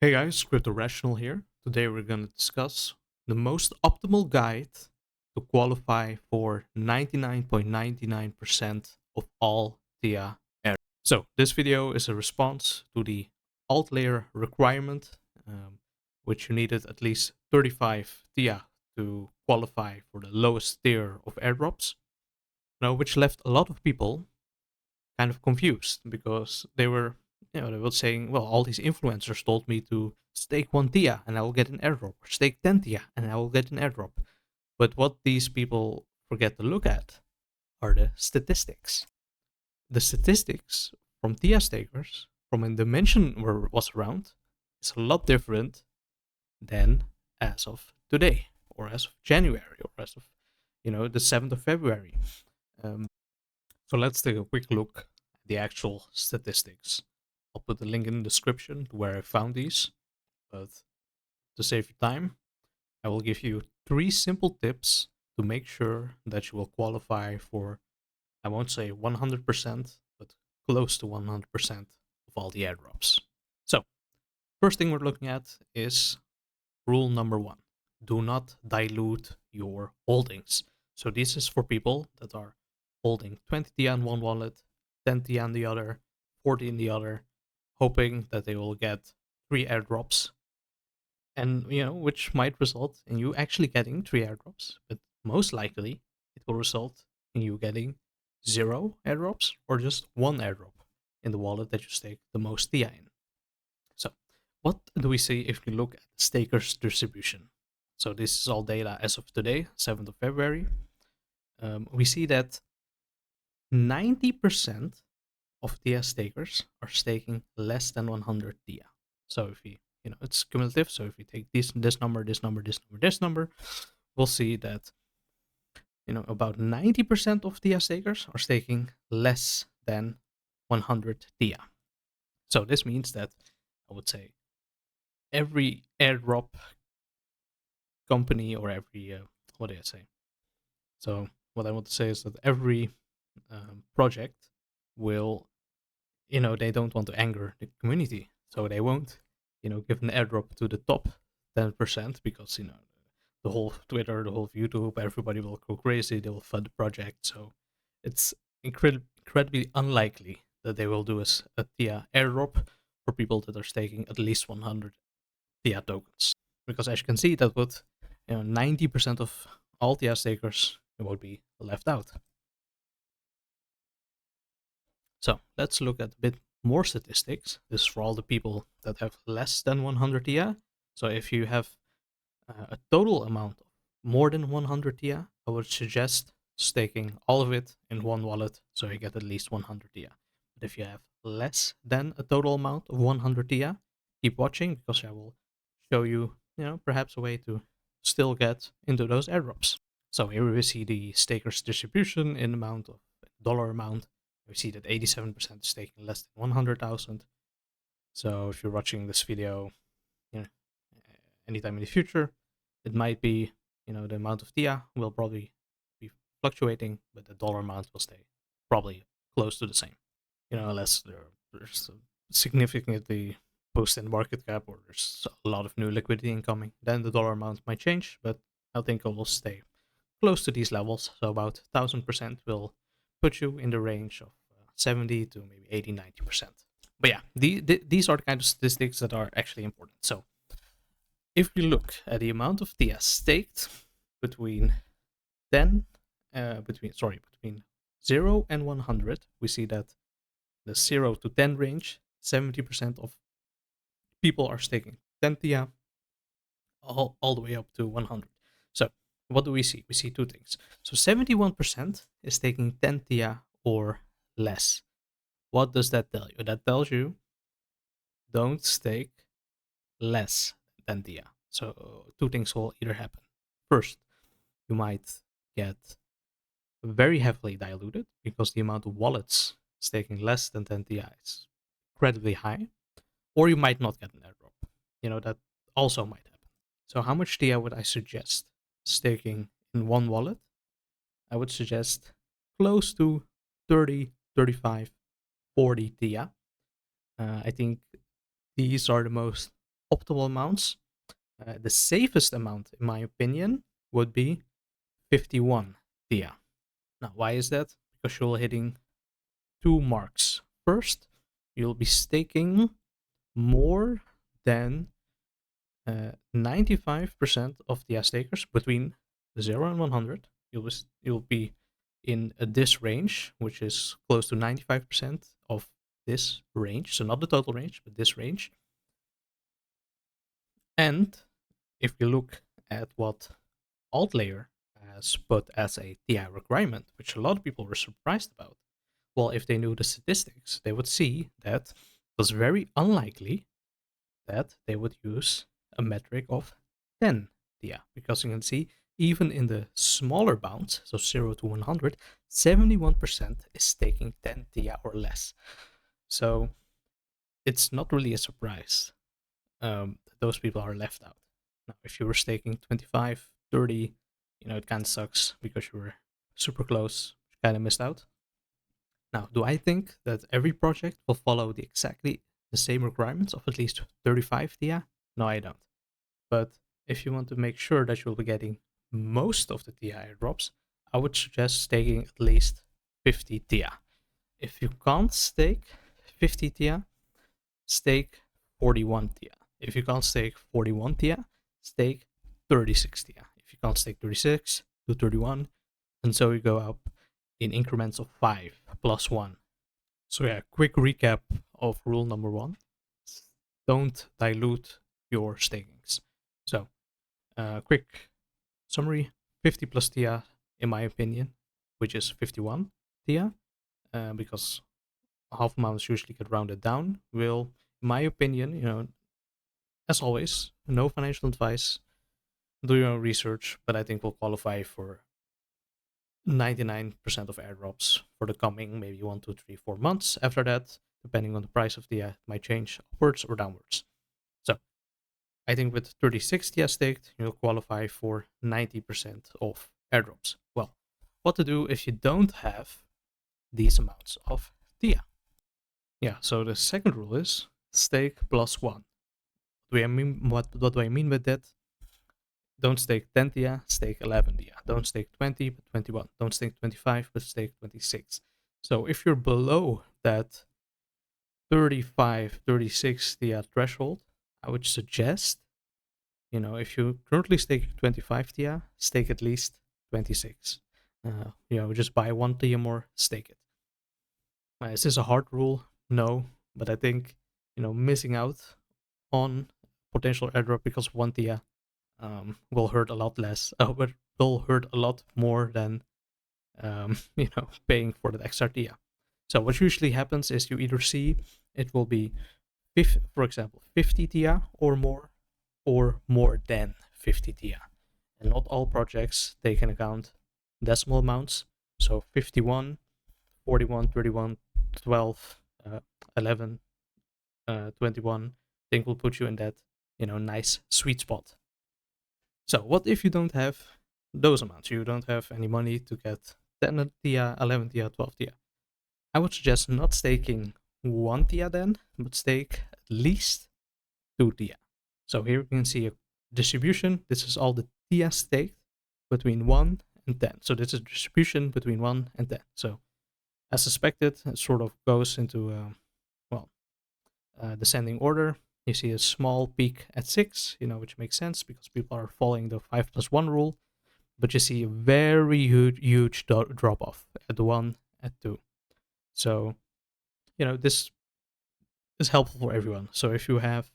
Hey guys, Crypto Rational here. Today we're going to discuss the most optimal guide to qualify for 99.99% of all TIA errors. So this video is a response to the alt layer requirement, which you needed at least 35 TIA to qualify for the lowest tier of airdrops. Now, which left a lot of people kind of confused because they were saying, well, all these influencers told me to stake 1 TIA and I will get an airdrop, or stake 10 TIA and I will get an airdrop. But what these people forget to look at are the statistics. The statistics from TIA stakers from a dimension where it was around is a lot different than as of today, or as of January, or as of the 7th of February. Um, So let's take a quick look at the actual statistics. I'll put the link in the description to where I found these, but to save you time, I will give you 3 simple tips to make sure that you will qualify for, I won't say 100%, but close to 100% of all the airdrops. So, first thing we're looking at is rule number 1. Do not dilute your holdings. So this is for people that are holding 20 TIA in one wallet, 10 TIA in the other, 40 in the other, hoping that they will get 3 airdrops, and which might result in you actually getting 3 airdrops, but most likely it will result in you getting 0 airdrops or just 1 airdrop in the wallet that you stake the most TIA in. So, what do we see if we look at the stakers distribution? So, this is all data as of today, 7th of February. We see that 90% of TIA stakers are staking less than 100 TIA. So, if we, it's cumulative. So, if we take this number, this number, this number, this number, we'll see that, about 90% of TIA stakers are staking less than 100 TIA. So, this means that I would say every airdrop company, or every what do I say? So what I want to say is that every project will, they don't want to anger the community, so they won't, give an airdrop to the top 10% because the whole Twitter, the whole YouTube, everybody will go crazy. They will fund the project, so it's incredibly unlikely that they will do a TIA airdrop for people that are staking at least 100 TIA tokens. Because as you can see, that would 90% of all TIA stakers would be left out. So let's look at a bit more statistics. This is for all the people that have less than 100 TIA. So if you have a total amount of more than 100 TIA, I would suggest staking all of it in one wallet so you get at least 100 TIA. But if you have less than a total amount of 100 TIA, keep watching because I will show you, perhaps a way to still get into those airdrops. So here we see the stakers distribution in amount of dollar amount. We see that 87% is staking less than 100,000. So if you're watching this video, you know, anytime in the future, it might be, the amount of TIA will probably be fluctuating, but the dollar amount will stay probably close to the same. Unless there's a significantly boost in market cap or there's a lot of new liquidity incoming, then the dollar amount might change, but I think it will stay close to these levels. So about 1000% will put you in the range of 70 to maybe 80, 90%. But yeah, these are the kind of statistics that are actually important. So if we look at the amount of TIA staked between 10, between 0 and 100, we see that the 0 to 10 range, 70% of people are staking 10 TIA, all the way up to 100. So what do we see? We see two things. So 71% is taking 10 TIA or less. What does that tell you? That tells you don't stake less than TIA. So two things will either happen. First, you might get very heavily diluted because the amount of wallets staking less than 10 TIA is incredibly high, or you might not get an airdrop. That also might happen. So how much TIA would I suggest staking in one wallet? I would suggest close to 30, 35, 40 TIA. I think these are the most optimal amounts, the safest amount, in my opinion, would be 51 TIA. Now, why is that? Because you're hitting two marks. First, you'll be staking more than 95% of the stakers between 0 and 100. You'll be in this range, which is close to 95% of this range. So not the total range, but this range. And if you look at what AltLayer has put as a TI requirement, which a lot of people were surprised about, well, if they knew the statistics, they would see that it was very unlikely that they would use a metric of 10 TIA, because you can see even in the smaller bounds, so 0 to 100, 71% is taking 10 TIA or less. So it's not really a surprise that those people are left out. Now, if you were staking 25, 30, it kind of sucks because you were super close, kind of missed out. Now, do I think that every project will follow exactly the same requirements of at least 35 TIA? No, I don't. But if you want to make sure that you'll be getting most of the TIA drops, I would suggest staking at least 50 TIA. If you can't stake 50 TIA, stake 41 TIA. If you can't stake 41 TIA, stake 36 TIA. If you can't stake 36, do 31, and so you go up in increments of 5 plus 1. So yeah, quick recap of rule number 1. Don't dilute your stakings. So, quick summary, 50 plus TIA, in my opinion, which is 51 TIA, because half amounts usually get rounded down, will, in my opinion, as always, no financial advice, do your own research, but I think will qualify for 99% of airdrops for the coming maybe 1, 2, 3, 4 months. After that, depending on the price of the it might change upwards or downwards. So I think with 36 TIA staked, you'll qualify for 90% of airdrops. Well, what to do if you don't have these amounts of TIA? Yeah, so the second rule is stake plus 1. What do I mean by that? Don't stake 10 TIA, stake 11 TIA. Don't stake 20, but 21. Don't stake 25, but stake 26. So if you're below that 35, 36 TIA threshold, I would suggest, if you currently stake 25 TIA, stake at least 26. Just buy 1 TIA more, stake it. Is this a hard rule? No, but I think, missing out on potential airdrop because 1 TIA will hurt a lot less, but will hurt a lot more than paying for that extra TIA. So what usually happens is you either see it will be, for example, 50 TIA or more than 50 TIA. And not all projects take into account decimal amounts. So 51, 41, 31, 12, 11, 21, I think will put you in that, nice sweet spot. So what if you don't have those amounts? You don't have any money to get 10 TIA, 11 TIA, 12 TIA. I would suggest not staking 1 TIA then, but stake at least 2 TIA. So here you can see a distribution. This is all the TIA staked between 1 and 10. So this is distribution between 1 and 10. So as suspected, it sort of goes into, descending order. You see a small peak at 6, which makes sense because people are following the 5 plus 1 rule. But you see a very huge drop off at 1, at 2. So, this is helpful for everyone. So if you have,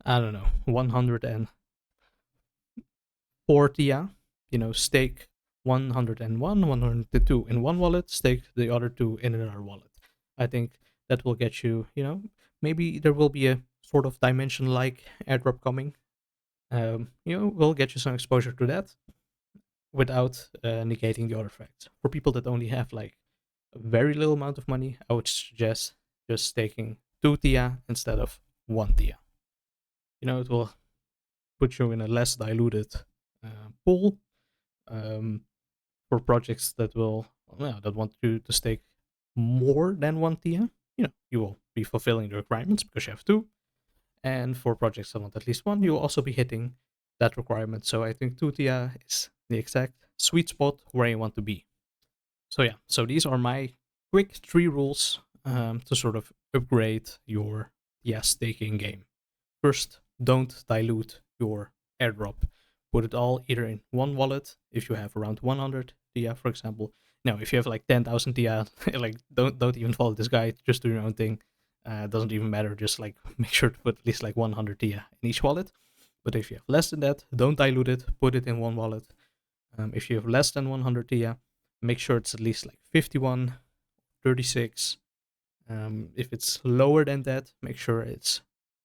I don't know, 104 TIA, stake 101, 102 in one wallet, stake the other 2 in another wallet. I think that will get you, maybe there will be a sort of dimension-like airdrop coming. Will get you some exposure to that without negating the other effects. For people that only have like a very little amount of money, I would suggest just staking 2 TIA instead of 1 TIA. It will put you in a less diluted pool for projects that want you to stake more than 1 TIA. You will be fulfilling the requirements because you have 2. And for projects that want at least one, you'll also be hitting that requirement. So I think 2 TIA is the exact sweet spot where you want to be. So yeah, so these are my quick 3 rules to sort of upgrade your staking game. First, don't dilute your airdrop. Put it all either in one wallet if you have around 100 TIA, for example. Now, if you have like 10,000 TIA, like don't even follow this guide. Just do your own thing. Doesn't even matter. Just like make sure to put at least like 100 TIA in each wallet. But if you have less than that, don't dilute it. Put it in one wallet. If you have less than 100 TIA, make sure it's at least like 51, 36. If it's lower than that, make sure it's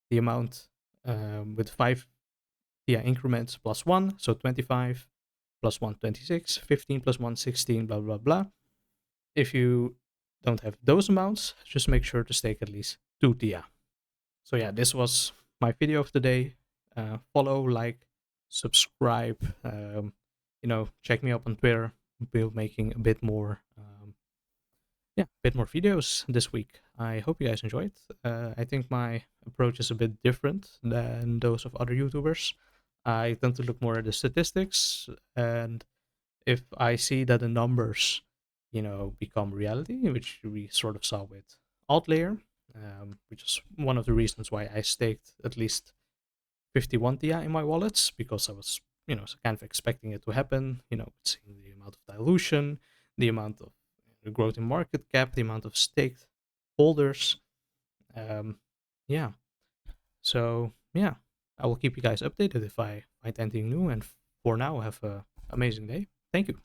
the amount with 5 TIA increments plus 1, so 25 plus 1, 26, 15 plus 1, 16, blah, blah, blah. If you don't have those amounts, just make sure to stake at least 2 TIA. So yeah, this was my video of the day. Follow, like, subscribe. Check me up on Twitter. We'll be making a bit more, videos this week. I hope you guys enjoyed. I think my approach is a bit different than those of other YouTubers. I tend to look more at the statistics, and if I see that the numbers, become reality, which we sort of saw with Altlayer, which is one of the reasons why I staked at least 51 TI in my wallets, because I was, kind of expecting it to happen, seeing the amount of dilution, the amount of growth in market cap, the amount of staked holders. Um, yeah. So, yeah, I will keep you guys updated if I find anything new. And for now, have an amazing day. Thank you.